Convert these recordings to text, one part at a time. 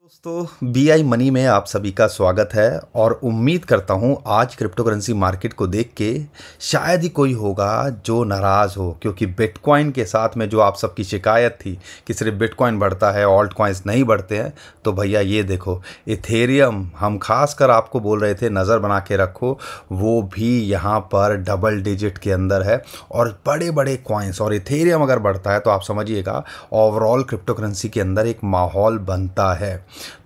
दोस्तों BI money में आप सभी का स्वागत है और उम्मीद करता हूं आज क्रिप्टो करेंसी मार्केट को देख के शायद ही कोई होगा जो नाराज़ हो, क्योंकि बिटकॉइन के साथ में जो आप सबकी शिकायत थी कि सिर्फ बिटकॉइन बढ़ता है, ऑल्ट कॉइन्स नहीं बढ़ते हैं, तो भैया ये देखो इथेरियम हम खास कर आपको बोल रहे थे नज़र बना के रखो, वो भी यहाँ पर डबल डिजिट के अंदर है और बड़े बड़े कॉइन्स। और इथेरियम अगर बढ़ता है तो आप समझिएगा ओवरऑल क्रिप्टो करेंसी के अंदर एक माहौल बनता है।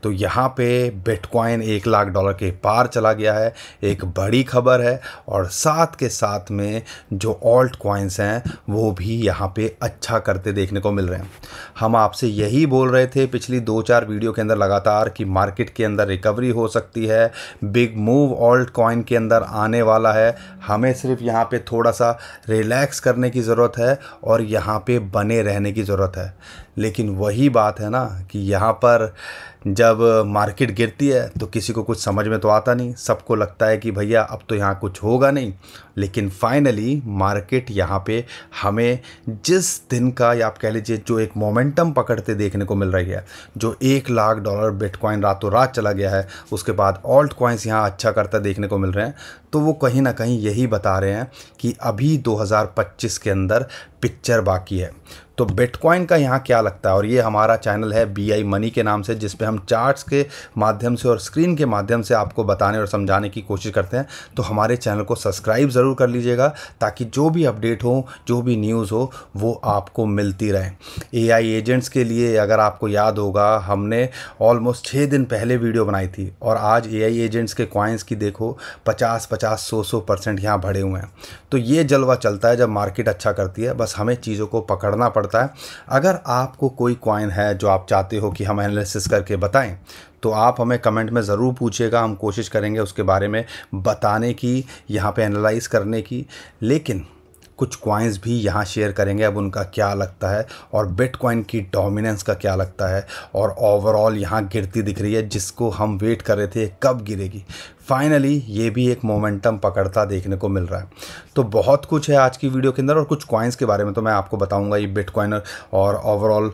तो यहाँ पे बिटकॉइन $1,00,000 के पार चला गया है, एक बड़ी खबर है। और साथ के साथ में जो ऑल्ट कॉइन्स हैं वो भी यहाँ पे अच्छा करते देखने को मिल रहे हैं। हम आपसे यही बोल रहे थे पिछली 2-4 वीडियो के अंदर लगातार कि मार्केट के अंदर रिकवरी हो सकती है, बिग मूव ऑल्ट कॉइन के अंदर आने वाला है, हमें सिर्फ यहाँ पे थोड़ा सा रिलैक्स करने की ज़रूरत है और यहाँ पे बने रहने की ज़रूरत है। लेकिन वही बात है ना कि यहाँ पर जब मार्केट गिरती है तो किसी को कुछ समझ में तो आता नहीं, सबको लगता है कि भैया अब तो यहाँ कुछ होगा नहीं। लेकिन फाइनली मार्केट यहाँ पे हमें जिस दिन का या आप कह लीजिए जो एक मोमेंटम पकड़ते देखने को मिल रही है, जो $1,00,000 बिटकॉइन रातों रात चला गया है, उसके बाद ऑल्ट कॉइन्स यहाँ अच्छा करता देखने को मिल रहे हैं, तो वो कहीं ना कहीं यही बता रहे हैं कि अभी 2025 के अंदर पिक्चर बाकी है। तो बिटकॉइन का यहाँ क्या लगता है, और ये हमारा चैनल है BI मनी के नाम से, जिस पे हम चार्ट्स के माध्यम से और स्क्रीन के माध्यम से आपको बताने और समझाने की कोशिश करते हैं। तो हमारे चैनल को सब्सक्राइब ज़रूर कर लीजिएगा ताकि जो भी अपडेट हो, जो भी न्यूज़ हो, वो आपको मिलती रहे। AI एजेंट्स के लिए अगर आपको याद होगा हमने ऑलमोस्ट 6 दिन पहले वीडियो बनाई थी और आज AI एजेंट्स के कॉइन्स की देखो 50-50, 100% यहाँ बढ़े हुए हैं। तो ये जलवा चलता है जब मार्केट अच्छा करती है, बस हमें चीज़ों को पकड़ना पड़ता है। अगर आपको कोई कॉइन है जो आप चाहते हो कि हम एनालिसिस करके बताएं, तो आप हमें कमेंट में ज़रूर पूछिएगा, हम कोशिश करेंगे उसके बारे में बताने की, यहाँ पे एनालाइज करने की। लेकिन कुछ कॉइन्स भी यहाँ शेयर करेंगे अब उनका क्या लगता है और बिटकॉइन की डोमिनेंस का क्या लगता है, और ओवरऑल यहाँ गिरती दिख रही है जिसको हम वेट कर रहे थे कब गिरेगी। फाइनली ये भी एक मोमेंटम पकड़ता देखने को मिल रहा है। तो बहुत कुछ है आज की वीडियो के अंदर, और कुछ कॉइन्स के बारे में तो मैं आपको बताऊंगा ये बिटकॉइन और ओवरऑल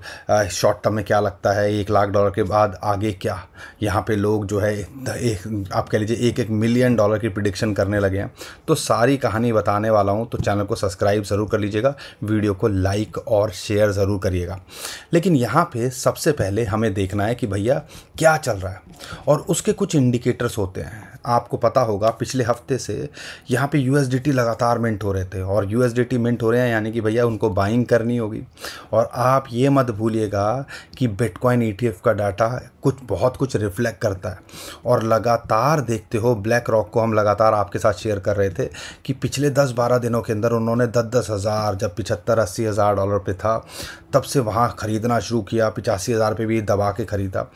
शॉर्ट टर्म में क्या लगता है, $1,00,000 के बाद आगे क्या। यहाँ पे लोग जो है आप कह लीजिए $1 मिलियन की प्रिडिक्शन करने लगे हैं। तो सारी कहानी बताने वाला हूँ, तो चैनल को सब्सक्राइब ज़रूर कर लीजिएगा, वीडियो को लाइक और शेयर ज़रूर करिएगा। लेकिन यहाँ पे सबसे पहले हमें देखना है कि भैया क्या चल रहा है, और उसके कुछ इंडिकेटर्स होते हैं। आपको पता होगा पिछले हफ्ते से यहाँ पे USDT लगातार मिंट हो रहे थे, और USDT मिंट हो रहे हैं यानी कि भैया उनको बाइंग करनी होगी। और आप ये मत भूलिएगा कि बिटकॉइन ETF का डाटा बहुत कुछ रिफ्लेक्ट करता है। और लगातार देखते हो ब्लैक रॉक को हम लगातार आपके साथ शेयर कर रहे थे कि पिछले 10-12 दिनों के अंदर उन्होंने 10-10 हज़ार, जब $75-80,000 पे था तब से वहाँ ख़रीदना शुरू किया, 85,000 पे भी दबा के ख़रीदा।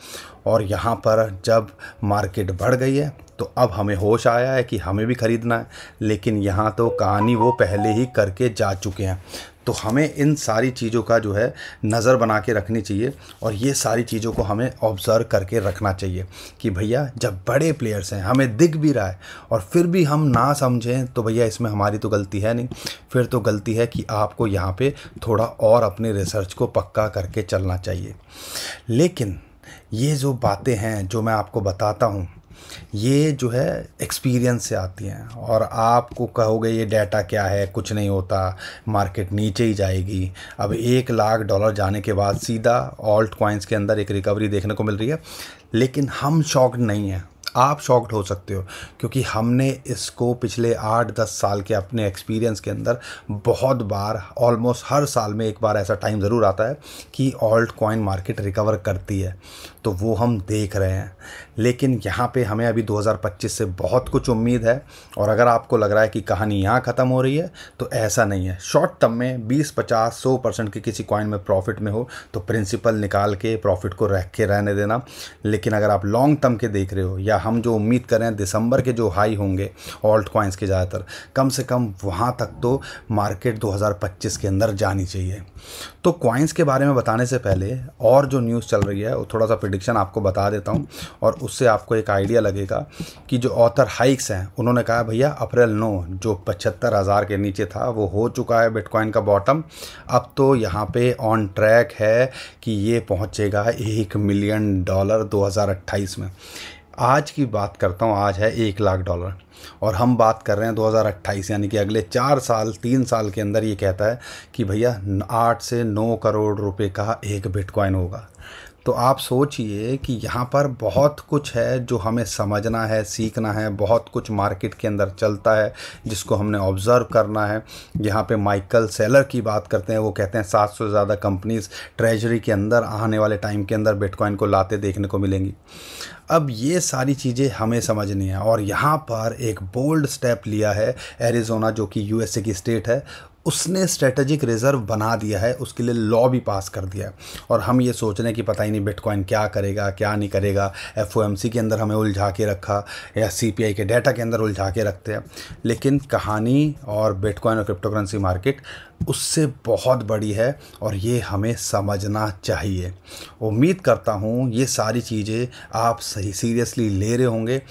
और यहाँ पर जब मार्केट बढ़ गई है तो अब हमें होश आया है कि हमें भी ख़रीदना है। लेकिन यहाँ तो कहानी वो पहले ही करके जा चुके हैं। तो हमें इन सारी चीज़ों का जो है नज़र बना के रखनी चाहिए, और ये सारी चीज़ों को हमें ऑब्ज़र्व करके रखना चाहिए कि भैया जब बड़े प्लेयर्स हैं, हमें दिख भी रहा है और फिर भी हम ना समझें, तो भैया इसमें हमारी तो गलती है नहीं। फिर तो गलती है कि आपको यहाँ पे थोड़ा और अपने रिसर्च को पक्का करके चलना चाहिए। लेकिन ये जो बातें हैं जो मैं आपको बताता हूँ, ये जो है एक्सपीरियंस से आती हैं। और आपको कहोगे ये डाटा क्या है, कुछ नहीं होता, मार्केट नीचे ही जाएगी। अब $1,00,000 जाने के बाद सीधा ऑल्ट कॉइन्स के अंदर एक रिकवरी देखने को मिल रही है। लेकिन हम शॉक्ड नहीं हैं, आप शॉक्ड हो सकते हो, क्योंकि हमने इसको पिछले 8-10 साल के अपने एक्सपीरियंस के अंदर बहुत बार, ऑलमोस्ट हर साल में एक बार ऐसा टाइम ज़रूर आता है कि ऑल्ट कॉइन मार्केट रिकवर करती है, तो वो हम देख रहे हैं। लेकिन यहाँ पे हमें अभी 2025 से बहुत कुछ उम्मीद है। और अगर आपको लग रहा है कि कहानी यहाँ ख़त्म हो रही है, तो ऐसा नहीं है। शॉर्ट टर्म में 20-50, 100% के किसी कॉइन में प्रॉफिट में हो तो प्रिंसिपल निकाल के प्रॉफिट को रख के रहने देना। लेकिन अगर आप लॉन्ग टर्म के देख रहे हो या हम जो उम्मीद कर रहे हैं दिसंबर के जो हाई होंगे ऑल्ट कॉइन्स के ज़्यादातर, कम से कम वहाँ तक तो मार्केट 2025 के अंदर जानी चाहिए। तो कॉइन्स के बारे में बताने से पहले और जो न्यूज़ चल रही है वो थोड़ा सा प्रेडिक्शन आपको बता देता हूँ, और उससे आपको एक आइडिया लगेगा कि जो ऑथर हाइक्स हैं उन्होंने कहा भैया अप्रैल 9 जो 75,000 के नीचे था वो हो चुका है बिटकॉइन का बॉटम। अब तो यहाँ पे ऑन ट्रैक है कि ये पहुँचेगा $1 मिलियन 2028 में। आज की बात करता हूँ, आज है $1,00,000 और हम बात कर रहे हैं 2028, यानी कि अगले 3 साल के अंदर ये कहता है कि भैया 8 से 9 करोड़ रुपए का एक बिटकॉइन होगा। तो आप सोचिए कि यहाँ पर बहुत कुछ है जो हमें समझना है, सीखना है, बहुत कुछ मार्केट के अंदर चलता है जिसको हमने ऑब्ज़र्व करना है। यहाँ पे माइकल सेलर की बात करते हैं, वो कहते हैं 700 से ज़्यादा कंपनीज़ ट्रेजरी के अंदर आने वाले टाइम के अंदर बिटकॉइन को लाते देखने को मिलेंगी। अब ये सारी चीज़ें हमें समझनी है, और यहाँ पर एक बोल्ड स्टेप लिया है एरिज़ोना जो कि यूएसए की स्टेट है, उसने स्ट्रेटेजिक रिज़र्व बना दिया है, उसके लिए लॉ भी पास कर दिया है। और हम ये सोच रहे हैं कि पता ही नहीं बिटकॉइन क्या करेगा क्या नहीं करेगा, एफओएमसी के अंदर हमें उलझा के रखा या सीपीआई के डाटा के अंदर उलझा के रखते हैं, लेकिन कहानी और बिटकॉइन और क्रिप्टो करेंसी मार्केट उससे बहुत बड़ी है और ये हमें समझना चाहिए। उम्मीद करता हूँ ये सारी चीज़ें आप सही सीरियसली ले रहे होंगे,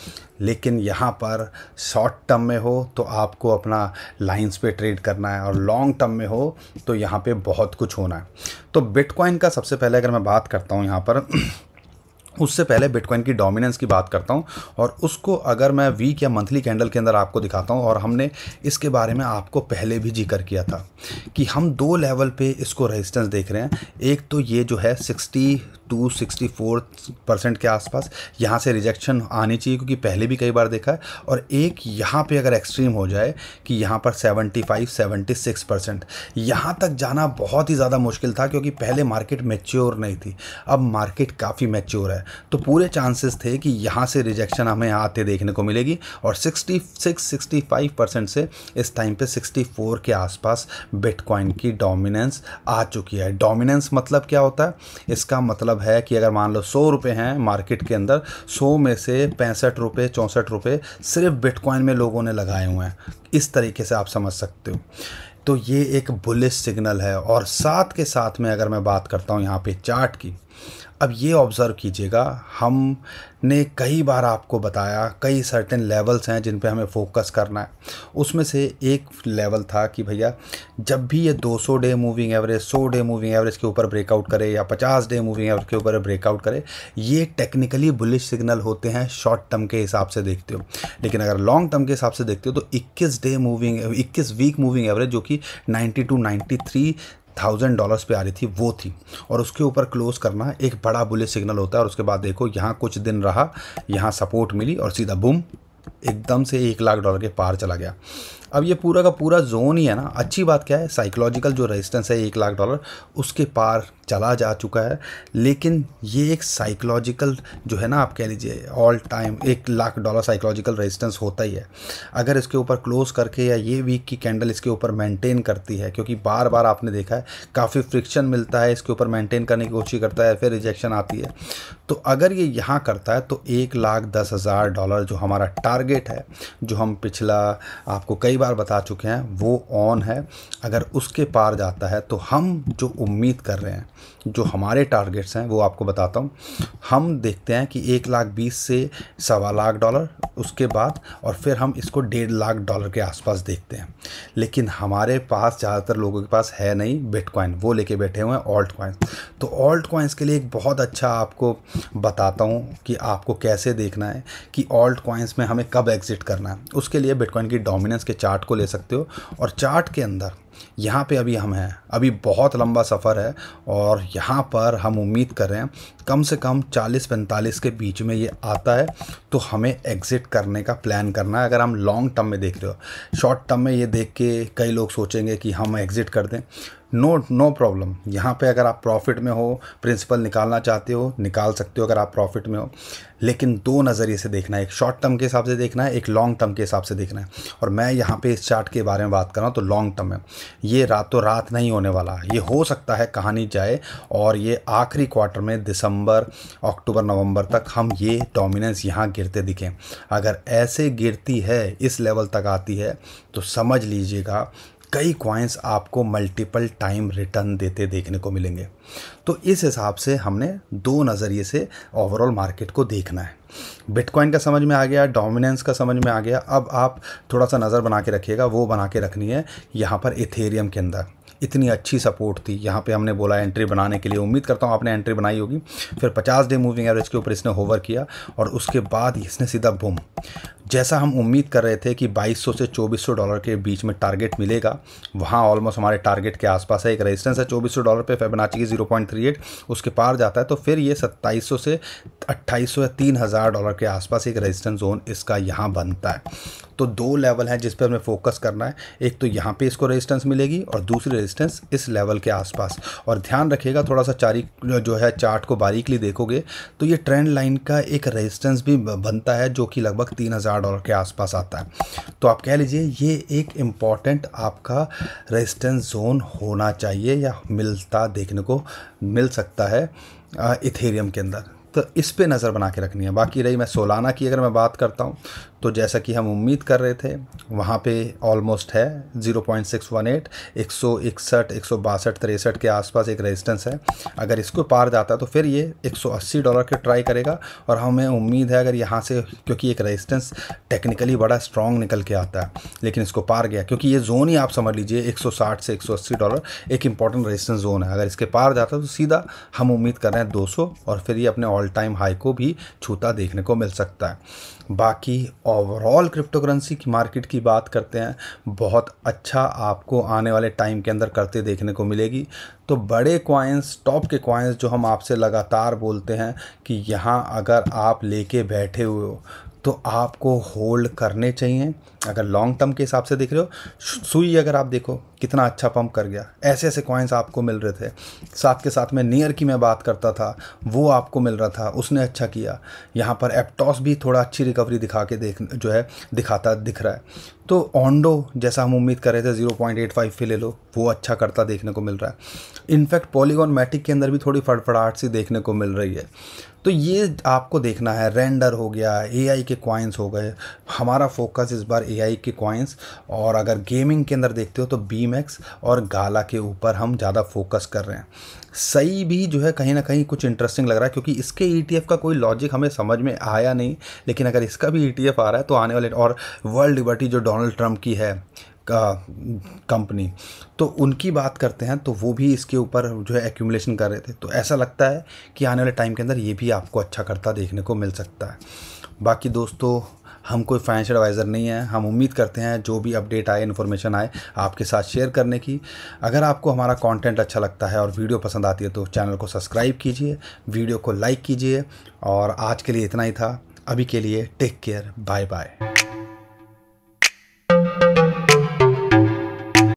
लेकिन यहाँ पर शॉर्ट टर्म में हो तो आपको अपना लाइंस पे ट्रेड करना है, और लॉन्ग टर्म में हो तो यहाँ पे बहुत कुछ होना है। तो बिटकॉइन का सबसे पहले अगर मैं बात करता हूँ यहाँ पर उससे पहले बिटकॉइन की डोमिनेंस की बात करता हूँ, और उसको अगर मैं वीक या मंथली कैंडल के अंदर आपको दिखाता हूँ। और हमने इसके बारे में आपको पहले भी जिक्र किया था कि हम 2 लेवल पे इसको रेजिस्टेंस देख रहे हैं। एक तो ये जो है 62-64% के आसपास, यहाँ से रिजेक्शन आनी चाहिए क्योंकि पहले भी कई बार देखा है। और एक यहाँ पे अगर एक्सट्रीम हो जाए कि यहाँ पर 75-76%, यहाँ तक जाना बहुत ही ज़्यादा मुश्किल था क्योंकि पहले मार्केट मैच्योर नहीं थी, अब मार्केट काफ़ी मैच्योर है। तो पूरे चांसेस थे कि यहाँ से रिजेक्शन हमें आते देखने को मिलेगी, और 66-65% से इस टाइम पे 64 के आसपास बिटकॉइन की डोमिनेंस आ चुकी है। डोमिनेंस मतलब क्या होता है? इसका मतलब है कि अगर मान लो 100 रुपये हैं मार्केट के अंदर, 100 में से 65 रुपये 64 रुपये सिर्फ बिटकॉइन में लोगों ने लगाए हुए हैं। इस तरीके से आप समझ सकते हो। तो ये एक बुलिश सिग्नल है। और साथ के साथ में अगर मैं बात करता हूँ यहाँ पे चार्ट की, अब ये ऑब्ज़र्व कीजिएगा, हमने कई बार आपको बताया कई सर्टेन लेवल्स हैं जिन पे हमें फोकस करना है। उसमें से एक लेवल था कि भैया जब भी ये 200 day moving average, 100 day moving average के ऊपर ब्रेकआउट करे या 50 डे मूविंग एवरेज के ऊपर ब्रेकआउट करे, ये टेक्निकली बुलिश सिग्नल होते हैं शॉर्ट टर्म के हिसाब से देखते हो। लेकिन अगर लॉन्ग टर्म के हिसाब से देखते हो तो 21 वीक मूविंग एवरेज जो कि $92,000-93,000 पे आ रही थी वो थी, और उसके ऊपर क्लोज करना एक बड़ा बुलिश सिग्नल होता है। और उसके बाद देखो यहाँ कुछ दिन रहा, यहाँ सपोर्ट मिली और सीधा बूम एकदम से $1,00,000 के पार चला गया। अब ये पूरा का पूरा जोन ही है ना, अच्छी बात क्या है, साइकोलॉजिकल जो रेजिस्टेंस है $1,00,000 उसके पार चला जा चुका है। लेकिन ये एक साइकोलॉजिकल जो है ना, आप कह लीजिए ऑल टाइम $1,00,000 साइकोलॉजिकल रेजिस्टेंस होता ही है। अगर इसके ऊपर क्लोज करके या ये वीक की कैंडल इसके ऊपर मेंटेन करती है, क्योंकि बार बार आपने देखा है काफ़ी फ्रिक्शन मिलता है, इसके ऊपर मेंटेन करने की कोशिश करता है, फिर रिजेक्शन आती है। तो अगर ये यहाँ करता है तो $1,10,000 जो हमारा टारगेट है, जो हम पिछला आपको कई बार बता चुके हैं, वो ऑन है। अगर उसके पार जाता है तो हम जो उम्मीद कर रहे हैं, जो हमारे टारगेट्स हैं वो आपको बताता हूँ। हम देखते हैं कि $1,20,000 से $1,25,000 उसके बाद, और फिर हम इसको $1,50,000 के आसपास देखते हैं। लेकिन हमारे पास ज़्यादातर लोगों के पास है नहीं बिटकॉइन, वो लेके बैठे हुए हैं ऑल्ट कॉइन। तो ऑल्ट कॉइन्स के लिए एक बहुत अच्छा आपको बताता हूँ कि आपको कैसे देखना है कि ऑल्ट कॉइन्स में हमें कब एग्जिट करना है। उसके लिए बिटकॉइन की डोमिनेंस के चार्ट को ले सकते हो, और चार्ट के अंदर यहाँ पे अभी हम हैं, अभी बहुत लंबा सफ़र है, और यहाँ पर हम उम्मीद कर रहे हैं कम से कम 40-45 के बीच में ये आता है तो हमें एग्ज़िट करने का प्लान करना है। अगर हम लॉन्ग टर्म में देख रहे हो, शॉर्ट टर्म में ये देख के कई लोग सोचेंगे कि हम एग्ज़िट कर दें। No problem. यहाँ पे अगर आप प्रॉफिट में हो, प्रिंसिपल निकालना चाहते हो, निकाल सकते हो अगर आप प्रॉफिट में हो, लेकिन दो नज़रिए से देखना है, एक शॉर्ट टर्म के हिसाब से देखना है, एक लॉन्ग टर्म के हिसाब से देखना है। और मैं यहाँ पे इस चार्ट के बारे में बात कर रहा हूँ तो लॉन्ग टर्म है, ये रातों रात नहीं होने वाला। ये हो सकता है कहानी जाए और ये आखिरी क्वार्टर में दिसंबर, अक्टूबर, नवंबर तक हम ये डोमिनेंस यहाँ गिरते दिखें। अगर ऐसे गिरती है, इस लेवल तक आती है, तो समझ लीजिएगा कई कॉइन्स आपको मल्टीपल टाइम रिटर्न देते देखने को मिलेंगे। तो इस हिसाब से हमने दो नज़रिए से ओवरऑल मार्केट को देखना है। बिटकॉइन का समझ में आ गया, डोमिनेंस का समझ में आ गया। अब आप थोड़ा सा नज़र बना के रखिएगा, वो बना के रखनी है यहाँ पर इथेरियम के अंदर। इतनी अच्छी सपोर्ट थी यहाँ पे, हमने बोला एंट्री बनाने के लिए, उम्मीद करता हूँ आपने एंट्री बनाई होगी। फिर 50 डे मूविंग एवरेज के ऊपर इसने होवर किया और उसके बाद इसने सीधा बूम, जैसा हम उम्मीद कर रहे थे कि 2200 से 2400 डॉलर के बीच में टारगेट मिलेगा, वहाँ ऑलमोस्ट हमारे टारगेट के आसपास है। एक रेजिस्टेंस है 2400 डॉलर पे, फिबोनाची की 0.38, उसके पार जाता है तो फिर ये 2700 से 2800 या 3000 डॉलर के आसपास एक रेजिस्टेंस जोन इसका यहाँ बनता है। तो दो लेवल हैं जिस पर हमें फोकस करना है, एक तो यहाँ पे इसको रेजिस्टेंस मिलेगी और दूसरी रेजिस्टेंस इस लेवल के आसपास। और ध्यान रखिएगा, थोड़ा सा जो है चार्ट को बारीकली देखोगे तो ये ट्रेंड लाइन का एक रेजिस्टेंस भी बनता है जो कि लगभग 3000 डॉलर के आसपास आता है। तो आप कह लीजिए ये एक इम्पॉर्टेंट आपका रेजिस्टेंस जोन होना चाहिए या मिलता देखने को मिल सकता है इथेरियम के अंदर। तो इस पे नज़र बना के रखनी है। बाकी रही मैं सोलाना की अगर मैं बात करता हूँ तो जैसा कि हम उम्मीद कर रहे थे वहाँ पे ऑलमोस्ट है 0.618, 161, 162, 63 के आसपास एक रेजिस्टेंस है। अगर इसको पार जाता है तो फिर ये 180 डॉलर के ट्राई करेगा और हमें उम्मीद है अगर यहाँ से, क्योंकि एक रेजिस्टेंस टेक्निकली बड़ा स्ट्रॉन्ग निकल के आता है, लेकिन इसको पार गया क्योंकि ये जोन ही आप समझ लीजिए 160 से 180 डॉलर एक इंपॉर्टेंट रेजिस्टेंस जोन है। अगर इसके पार जाता है तो सीधा हम उम्मीद कर रहे हैं 200 और फिर ये अपने ऑल टाइम हाई को भी छूता देखने को मिल सकता है। बाकी ओवरऑल क्रिप्टो करेंसी की मार्केट की बात करते हैं, बहुत अच्छा आपको आने वाले टाइम के अंदर करते देखने को मिलेगी। तो बड़े कॉइन्स, टॉप के कॉइन्स जो हम आपसे लगातार बोलते हैं कि यहाँ अगर आप लेके बैठे हुए हो तो आपको होल्ड करने चाहिए। अगर लॉन्ग टर्म के हिसाब से देख रहे हो, सुई अगर आप देखो कितना अच्छा पंप कर गया, ऐसे ऐसे कॉइन्स आपको मिल रहे थे। साथ के साथ में नियर की मैं बात करता था, वो आपको मिल रहा था, उसने अच्छा किया। यहाँ पर एप्टॉस भी थोड़ा अच्छी रिकवरी दिखा के दिख रहा है। तो ऑन्डो जैसा हम उम्मीद कर रहे थे 0.85 पे ले लो, वो अच्छा करता देखने को मिल रहा है। इनफैक्ट पॉलीगॉन मैटिक के अंदर भी थोड़ी फड़फड़ाहट सी देखने को मिल रही है। तो ये आपको देखना है। रेंडर हो गया, एआई के कॉइन्स हो गए, हमारा फोकस इस बार एआई के कॉइन्स। और अगर गेमिंग के अंदर देखते हो तो बीमैक्स और गाला के ऊपर हम ज़्यादा फोकस कर रहे हैं। सही भी जो है कहीं ना कहीं कुछ इंटरेस्टिंग लग रहा है क्योंकि इसके ईटीएफ का कोई लॉजिक हमें समझ में आया नहीं, लेकिन अगर इसका भी ईटीएफ आ रहा है तो आने वाले, और वर्ल्ड लिबर्टी जो डोनाल्ड ट्रंप की है कंपनी, तो उनकी बात करते हैं तो वो भी इसके ऊपर जो है एक्यूमुलेशन कर रहे थे। तो ऐसा लगता है कि आने वाले टाइम के अंदर ये भी आपको अच्छा करता देखने को मिल सकता है। बाकी दोस्तों, हम कोई फाइनेंशियल एडवाइज़र नहीं है, हम उम्मीद करते हैं जो भी अपडेट आए, इन्फॉर्मेशन आए, आपके साथ शेयर करने की। अगर आपको हमारा कंटेंट अच्छा लगता है और वीडियो पसंद आती है तो चैनल को सब्सक्राइब कीजिए, वीडियो को लाइक कीजिए। और आज के लिए इतना ही था। अभी के लिए टेक केयर, बाय बाय।